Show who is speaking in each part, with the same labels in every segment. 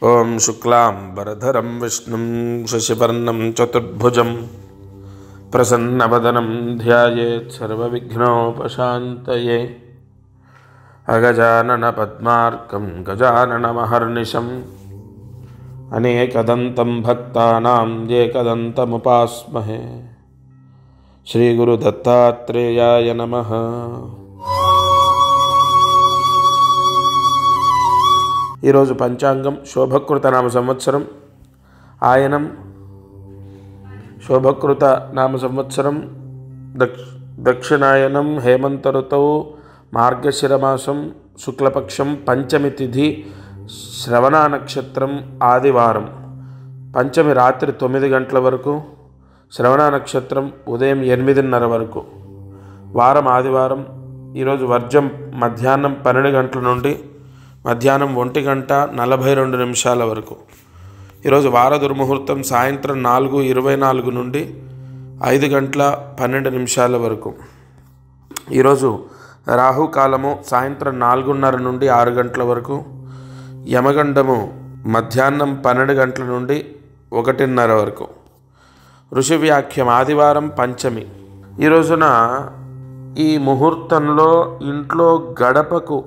Speaker 1: ఓం శుక్లాంబరధరం విష్ణుం శశివర్ణం చతుర్భుజం ప్రసన్నవదనం ధ్యాయేత్ సర్వవిఘ్నోపశాంతయే. అగజానన పద్మార్కం గజాననమహర్నిశం అనేకదంతం భక్తానాం ఏకదంతముపాస్మహే. శ్రీ గురు దత్తాత్రేయాయ నమః. ఈరోజు పంచాంగం శోభకృత నామ సంవత్సరం ఆయనం. శోభకృత నామ సంవత్సరం దక్షిణాయనం హేమంత ఋతువు మార్గశిరమాసం శుక్లపక్షం పంచమి తిథి శ్రవణ నక్షత్రం ఆదివారం. పంచమి రాత్రి 9 గంటల వరకు, శ్రవణ నక్షత్రం ఉదయం 8:30 వరకు. వారం ఆదివారం. ఈరోజు వర్జం మధ్యాహ్నం 12 గంటల నుండి మధ్యాహ్నం 1:42 వరకు. ఈరోజు వార దుర్ముహూర్తం సాయంత్రం 4:24 నుండి 5:12 వరకు. ఈరోజు రాహుకాలము సాయంత్రం 4:30 నుండి 6 గంటల వరకు. యమగండము మధ్యాహ్నం 12 గంటల నుండి 1:30 వరకు. ఋషి వ్యాఖ్యం ఆదివారం పంచమి. ఈ రోజున ఈ ముహూర్తంలో ఇంట్లో గడపకు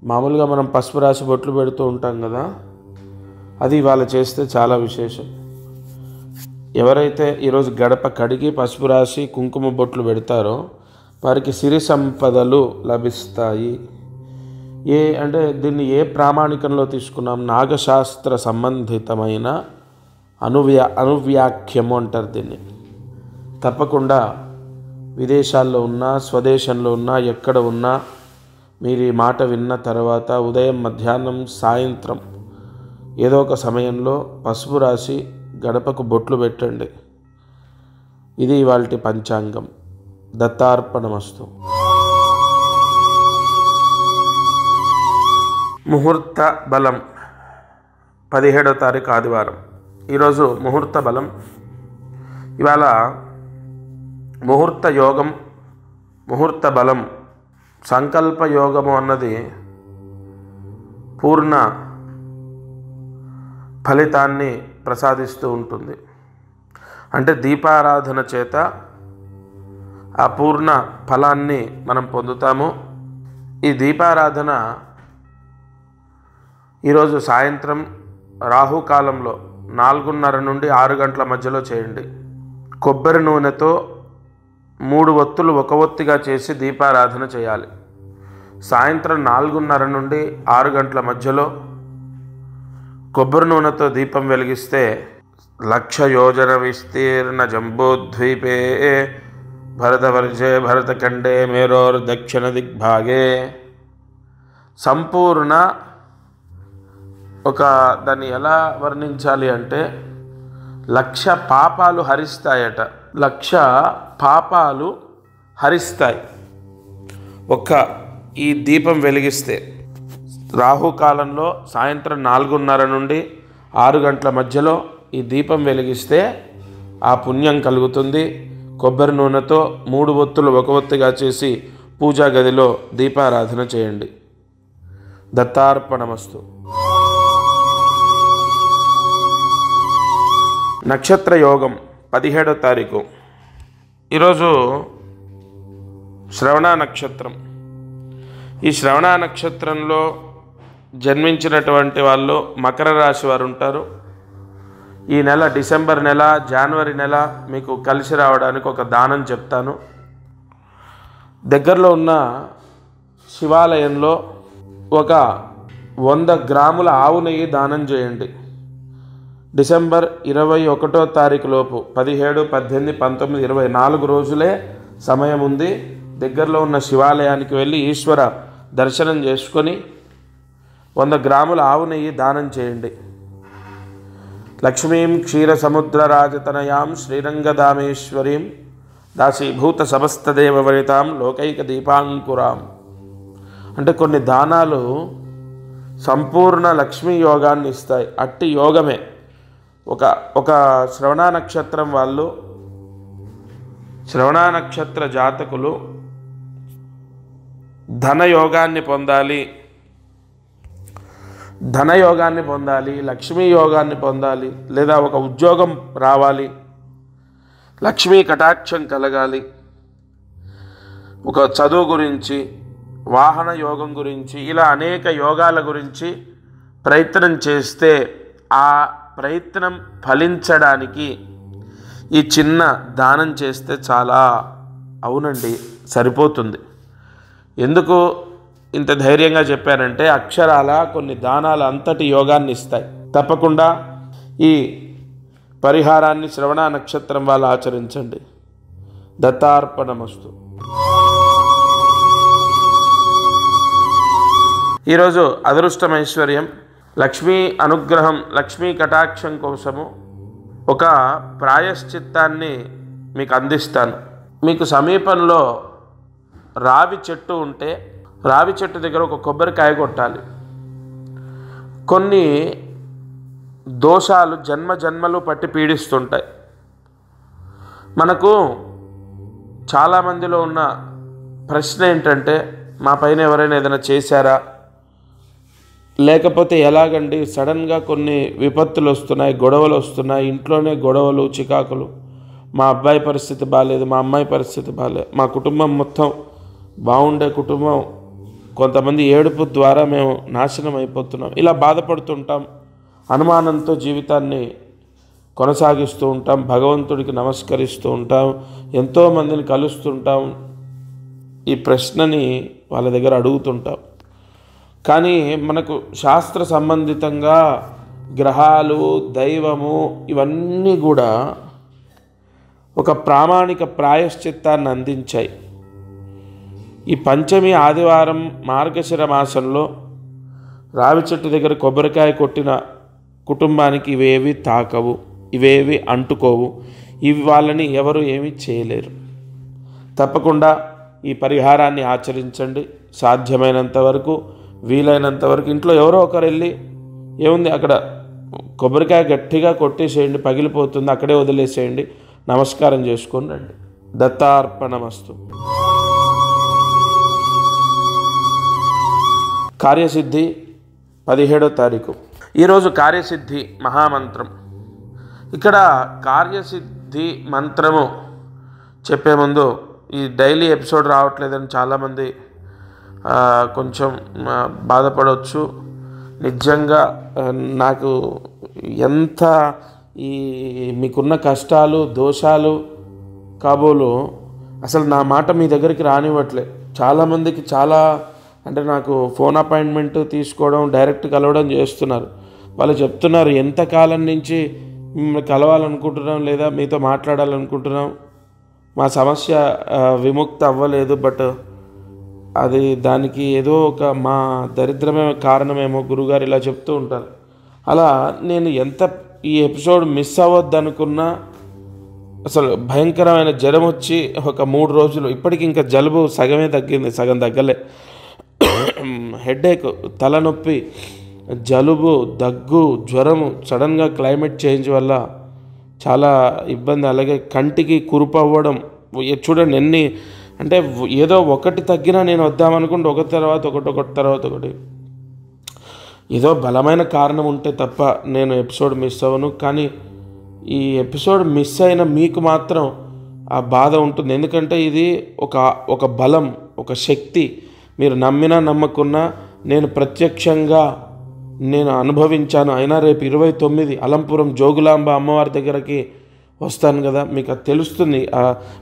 Speaker 1: మామూలుగా మనం పసుపు రాసి బొట్లు పెడుతూ ఉంటాం కదా, అది ఇవాళ చేస్తే చాలా విశేషం. ఎవరైతే ఈరోజు గడప కడిగి పసుపు రాసి కుంకుమ బొట్లు పెడతారో వారికి సిరి సంపదలు లభిస్తాయి. దీన్ని ఏ ప్రామాణికంలో తీసుకున్నాం? నాగశాస్త్ర సంబంధితమైన అనువ్యాఖ్యము అంటారు దీన్ని. తప్పకుండా విదేశాల్లో ఉన్నా స్వదేశంలో ఉన్నా ఎక్కడ ఉన్నా మీరు ఈ మాట విన్న తర్వాత ఉదయం మధ్యాహ్నం సాయంత్రం ఏదో ఒక సమయంలో పసుపు రాసి గడపకు బొట్లు పెట్టండి. ఇది ఇవాల్టి పంచాంగం. దత్తార్పణమస్తు. ముహూర్త బలం 17వ తారీఖు ఆదివారం. ఈరోజు ముహూర్త బలం. ఇవాళ ముహూర్త యోగం, ముహూర్త బలం, సంకల్ప యోగము అన్నది పూర్ణ ఫలితాన్ని ప్రసాదిస్తూ ఉంటుంది. అంటే దీపారాధన చేత ఆ పూర్ణ ఫలాన్ని మనం పొందుతాము. ఈ దీపారాధన ఈరోజు సాయంత్రం రాహుకాలంలో 4:30 నుండి 6 గంటల మధ్యలో చేయండి. కొబ్బరి నూనెతో 3 ఒత్తులు ఒక ఒత్తిగా చేసి దీపారాధన చేయాలి. సాయంత్రం 4:30 నుండి 6 గంటల మధ్యలో కొబ్బరి నూనెతో దీపం వెలిగిస్తే 1,00,000 యోజన విస్తీర్ణ జంబూద్వీపే భరతవర్జే భరతఖండే మేరోర్ దక్షిణ దిగ్భాగే సంపూర్ణ దాన్ని ఎలా వర్ణించాలి అంటే 1,00,000 పాపాలు హరిస్తాయట. 1,00,000 పాపాలు హరిస్తాయి ఈ దీపం వెలిగిస్తే. రాహుకాలంలో సాయంత్రం 4:30 నుండి 6 గంటల మధ్యలో ఈ దీపం వెలిగిస్తే ఆ పుణ్యం కలుగుతుంది. కొబ్బరి నూనెతో 3 ఒత్తులు ఒక ఒత్తిగా చేసి పూజా గదిలో దీపారాధన చేయండి. దత్తార్పణమస్తు. నక్షత్ర యోగం 17వ తారీఖు. ఈరోజు శ్రవణ నక్షత్రం. ఈ శ్రవణ నక్షత్రంలో జన్మించినటువంటి వాళ్ళు మకర రాశి వారు ఉంటారు. ఈ నెల డిసెంబర్ నెల, జనవరి నెల మీకు కలిసి రావడానికి ఒక దానం చెప్తాను. దగ్గరలో ఉన్న శివాలయంలో 100 గ్రాముల ఆవు నెయ్యి దానం చేయండి. డిసెంబర్ 21వ తారీఖు లోపు 17, 18, 19, 24 రోజులే సమయం ఉంది. దగ్గరలో ఉన్న శివాలయానికి వెళ్ళి ఈశ్వర దర్శనం చేసుకొని 100 గ్రాముల ఆవు నెయ్యి దానం చేయండి. లక్ష్మీం క్షీరసముద్రరాజతనయాం శ్రీరంగదామేశ్వరీం దాసీభూత సమస్తదేవవనితాం లోకైక దీపాంకురాం. అంటే కొన్ని దానాలు సంపూర్ణ లక్ష్మీ యోగాన్ని ఇస్తాయి. అట్టి యోగమే ఒక శ్రవణ నక్షత్రం వాళ్ళు, శ్రవణ నక్షత్ర జాతకులు ధనయోగాన్ని పొందాలి, ధనయోగాన్ని పొందాలి, లక్ష్మీ యోగాన్ని పొందాలి, లేదా ఒక ఉద్యోగం రావాలి, లక్ష్మీ కటాక్షం కలగాలి, ఒక చదువు గురించి, వాహన యోగం గురించి, ఇలా అనేక యోగాల గురించి ప్రయత్నం చేస్తే ఆ ప్రయత్నం ఫలించడానికి ఈ చిన్న దానం చేస్తే చాలా, అవునండి సరిపోతుంది. ఎందుకు ఇంత ధైర్యంగా చెప్పానంటే అక్షరాల కొన్ని దానాలు అంతటి యోగాన్ని ఇస్తాయి. తప్పకుండా ఈ పరిహారాన్ని శ్రవణ నక్షత్రం వాళ్ళు ఆచరించండి. దత్తార్పణమస్తు. ఈరోజు అదృష్టం, ఐశ్వర్యం, లక్ష్మీ అనుగ్రహం, లక్ష్మీ కటాక్షం కోసము ఒక ప్రాయశ్చిత్తాన్ని మీకు అందిస్తాను. మీకు సమీపంలో రావి చెట్టు ఉంటే రావి చెట్టు దగ్గర ఒక కొబ్బరికాయ కొట్టాలి. కొన్ని దోషాలు జన్మ జన్మలు పట్టి పీడిస్తుంటాయి. మనకు చాలామందిలో ఉన్న ప్రశ్న ఏంటంటే, మా పైన ఎవరైనా ఏదైనా చేశారా, లేకపోతే ఎలాగండి సడన్గా కొన్ని విపత్తులు వస్తున్నాయి, గొడవలు వస్తున్నాయి, ఇంట్లోనే గొడవలు, చికాకులు, మా అబ్బాయి పరిస్థితి బాగాలేదు, మా అమ్మాయి పరిస్థితి బాగాలేదు, మా కుటుంబం మొత్తం బాగుండే కుటుంబం కొంతమంది ఏడుపు ద్వారా మేము నాశనం అయిపోతున్నాం, ఇలా బాధపడుతుంటాం. అనుమానంతో జీవితాన్ని కొనసాగిస్తూ ఉంటాం. భగవంతుడికి నమస్కరిస్తూ ఉంటాం. ఎంతోమందిని కలుస్తుంటాం. ఈ ప్రశ్నని వాళ్ళ దగ్గర అడుగుతుంటాం. కానీ మనకు శాస్త్ర సంబంధితంగా గ్రహాలు, దైవము ఇవన్నీ కూడా ఒక ప్రామాణిక ప్రాయశ్చిత్తాన్ని అందించాయి. ఈ పంచమి ఆదివారం మార్గశిర మాసంలో రావి చెట్టు దగ్గర కొబ్బరికాయ కొట్టిన కుటుంబానికి ఇవేవి తాకవు, ఇవేవి అంటుకోవు, ఇవి వాళ్ళని ఎవరు ఏమీ చేయలేరు. తప్పకుండా ఈ పరిహారాన్ని ఆచరించండి. సాధ్యమైనంత వరకు, వీలైనంత వరకు ఇంట్లో ఎవరో ఒకరు వెళ్ళి, ఏముంది అక్కడ కొబ్బరికాయ గట్టిగా కొట్టేసేయండి, పగిలిపోతుంది, అక్కడే వదిలేసేయండి, నమస్కారం చేసుకొని రండి. దత్తార్పణమస్తు. కార్యసిద్ధి 17వ తారీఖు. ఈరోజు కార్యసిద్ధి మహామంత్రం. ఇక్కడ కార్యసిద్ధి మంత్రము చెప్పే ముందు, ఈ డైలీ ఎపిసోడ్ రావట్లేదని చాలామంది కొంచెం బాధపడవచ్చు. నిజంగా నాకు ఎంత ఈ మీకున్న కష్టాలు, దోషాలు కాబోలు అసలు నా మాట మీ దగ్గరికి రానివ్వట్లే. చాలామందికి చాలా, అంటే నాకు ఫోన్ అపాయింట్మెంట్ తీసుకోవడం, డైరెక్ట్ కలవడం చేస్తున్నారు. వాళ్ళు చెప్తున్నారు, ఎంతకాలం నుంచి మిమ్మల్ని కలవాలనుకుంటున్నాం, లేదా మీతో మాట్లాడాలనుకుంటున్నాం, మా సమస్య విముక్తి అవ్వలేదు, బట్ అది దానికి ఏదో ఒక మా దరిద్రమే కారణమేమో గురుగారు ఇలా చెప్తూ ఉంటారు. అలా నేను ఎంత ఈ ఎపిసోడ్ మిస్ అవ్వద్దు అనుకున్నా, అసలు భయంకరమైన జ్వరం వచ్చి ఒక 3 రోజులు, ఇప్పటికి ఇంకా జలుబు సగమే తగ్గింది, సగం తగ్గలే. హెడేక్, తలనొప్పి, జలుబు, దగ్గు, జ్వరము, సడన్గా క్లైమేట్ చేంజ్ వల్ల చాలా ఇబ్బంది. అలాగే కంటికి కురుపు అవ్వడం. చూడండి ఎన్ని, అంటే ఏదో ఒకటి తగ్గినా నేను వద్దామనుకుంటే ఒకటి తర్వాత ఒకటి ఏదో బలమైన కారణం ఉంటే తప్ప నేను ఎపిసోడ్ మిస్ అవ్వను. కానీ ఈ ఎపిసోడ్ మిస్ అయిన మీకు మాత్రం ఆ బాధ ఉంటుంది. ఎందుకంటే ఇది ఒక బలం, ఒక శక్తి. మీరు నమ్మినా నమ్మకున్నా నేను ప్రత్యక్షంగా అనుభవించాను. అయినా రేపు 29 అలంపురం జోగులాంబ అమ్మవారి దగ్గరికి వస్తాను కదా, మీకు అది తెలుస్తుంది.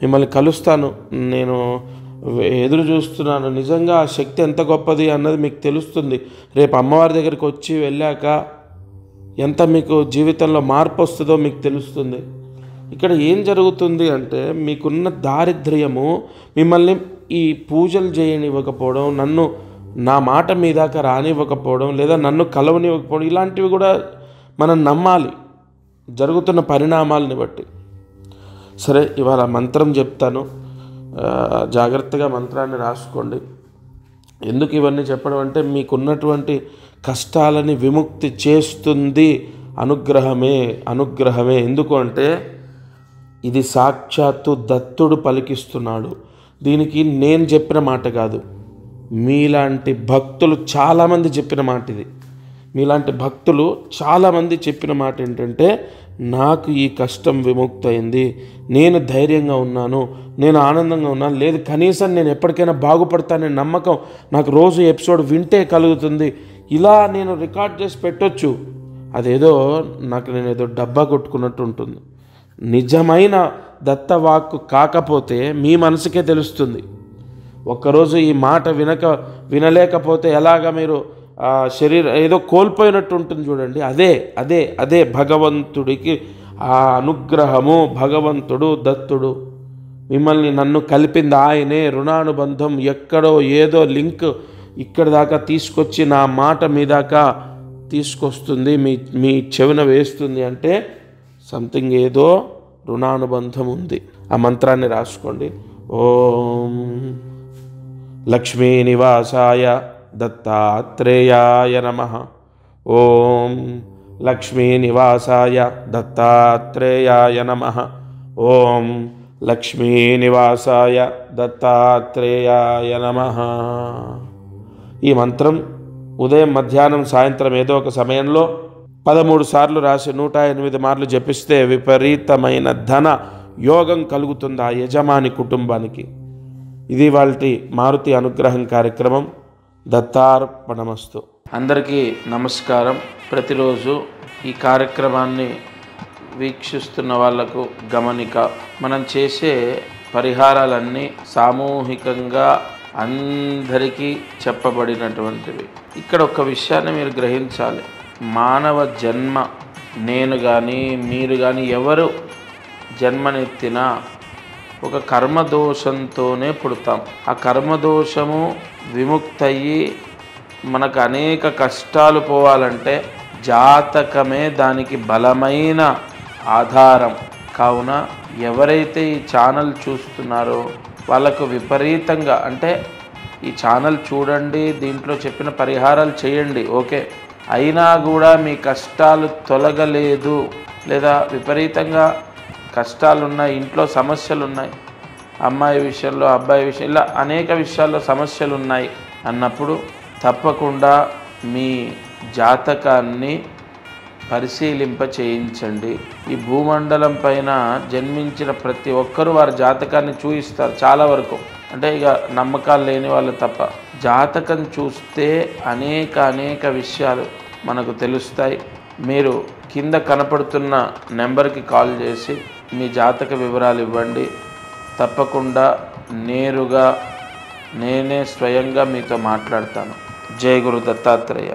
Speaker 1: మిమ్మల్ని కలుస్తాను, నేను ఎదురు చూస్తున్నాను. నిజంగా ఆ శక్తి ఎంత గొప్పది అన్నది మీకు తెలుస్తుంది. రేపు అమ్మవారి దగ్గరికి వచ్చి వెళ్ళాక ఎంత మీకు జీవితంలో మార్పు వస్తుందో మీకు తెలుస్తుంది. ఇక్కడ ఏం జరుగుతుంది అంటే, మీకున్న దారిద్ర్యము మిమ్మల్ని ఈ పూజలు చేయనివ్వకపోవడం, నన్ను నా మాట మీ దాకా రానివ్వకపోవడం, లేదా నన్ను కలవనివ్వకపోవడం, ఇలాంటివి కూడా మనం నమ్మాలి జరుగుతున్న పరిణామాలని బట్టి. సరే, ఇవాళ మంత్రం చెప్తాను, జాగ్రత్తగా మంత్రాన్ని రాసుకోండి. ఎందుకు ఇవన్నీ చెప్పడం అంటే, మీకున్నటువంటి కష్టాలని విముక్తి చేస్తుంది అనుగ్రహమే. ఎందుకు అంటే ఇది సాక్షాత్తు దత్తుడు పలికిస్తున్నాడు. దీనికి నేను చెప్పిన మాట కాదు, మీలాంటి భక్తులు చాలామంది చెప్పిన మాట ఇది. మీలాంటి భక్తులు చాలామంది చెప్పిన మాట ఏంటంటే, నాకు ఈ కష్టం విముక్తయింది, నేను ధైర్యంగా ఉన్నాను, నేను ఆనందంగా ఉన్నాను, లేదు కనీసం నేను ఎప్పటికైనా బాగుపడతాననే నమ్మకం నాకు రోజు ఎపిసోడ్ వింటే కలుగుతుంది, ఇలా నేను రికార్డ్ చేసి పెట్టొచ్చు. అదేదో నేను ఏదో డబ్బా కొట్టుకున్నట్టు ఉంటుంది. నిజమైన దత్తవాక్కు కాకపోతే మీ మనసుకే తెలుస్తుంది. ఒక్కరోజు ఈ మాట వినలేకపోతే ఎలాగ మీరు ఏదో కోల్పోయినట్టు ఉంటుంది చూడండి. అదే భగవంతుడికి ఆ అనుగ్రహము, భగవంతుడు దత్తుడు మిమ్మల్ని నన్ను కలిపింది ఆయనే. రుణానుబంధం ఎక్కడో ఏదో లింక్ ఇక్కడి దాకా తీసుకొచ్చి నా మాట మీ దాకా తీసుకొస్తుంది, మీ చెవిన వేస్తుంది అంటే సంథింగ్ ఏదో రుణానుబంధం ఉంది. ఆ మంత్రాన్ని రాసుకోండి. ఓం లక్ష్మీ నివాసాయ దత్తాత్రేయాయ నమః. ఓం లక్ష్మీ నివాసాయ దత్తాత్రేయాయ నమః. ఓం లక్ష్మీ నివాసాయ దత్తాత్రేయాయ నమః. ఈ మంత్రం ఉదయం, మధ్యాహ్నం, సాయంత్రం ఏదో ఒక సమయంలో 13 సార్లు రాసి 108 మార్లు జపిస్తే విపరీతమైన ధన యోగం కలుగుతుంది ఆ యజమాని కుటుంబానికి. ఇది వాళ్ళ మారుతి అనుగ్రహం కార్యక్రమం. దత్తార్పణమస్తు. అందరికీ నమస్కారం. ప్రతిరోజు ఈ కార్యక్రమాన్ని వీక్షిస్తున్న వాళ్లకు గమనిక, మనం చేసే పరిహారాలన్నీ సామూహికంగా అందరికీ చెప్పబడినటువంటివి. ఇక్కడ ఒక విషయాన్ని మీరు గ్రహించాలి. మానవ జన్మ, నేను కానీ మీరు కానీ ఎవరు జన్మనెత్తినా ఒక కర్మదోషంతోనే పుడతాం. ఆ కర్మదోషము విముక్తయ్యి మనకు అనేక కష్టాలు పోవాలంటే జాతకమే దానికి బలమైన ఆధారం. కావున ఎవరైతే ఈ ఛానల్ చూస్తున్నారో వాళ్ళకు విపరీతంగా, అంటే ఈ ఛానల్ చూడండి, దీంట్లో చెప్పిన పరిహారాలు చేయండి, ఓకే, అయినా కూడా మీ కష్టాలు తొలగలేదు, లేదా విపరీతంగా కష్టాలున్నాయి, ఇంట్లో సమస్యలు ఉన్నాయి, అమ్మాయి విషయంలో, అబ్బాయి విషయం, ఇలా అనేక విషయాల్లో సమస్యలు ఉన్నాయి అన్నప్పుడు తప్పకుండా మీ జాతకాన్ని పరిశీలింప చేయించండి. ఈ భూమండలం పైన జన్మించిన ప్రతి ఒక్కరూ వారి జాతకాన్ని చూయిస్తారు చాలా వరకు. అంటే ఇక నమ్మకాలు లేని వాళ్ళు తప్ప. జాతకం చూస్తే అనేక విషయాలు మనకు తెలుస్తాయి. మీరు కింద కనపడుతున్న నెంబర్కి కాల్ చేసి మీ జాతక వివరాలు ఇవ్వండి. తప్పకుండా నేరుగా నేనే స్వయంగా మీతో మాట్లాడతాను. జై గురు దత్తాత్రేయ.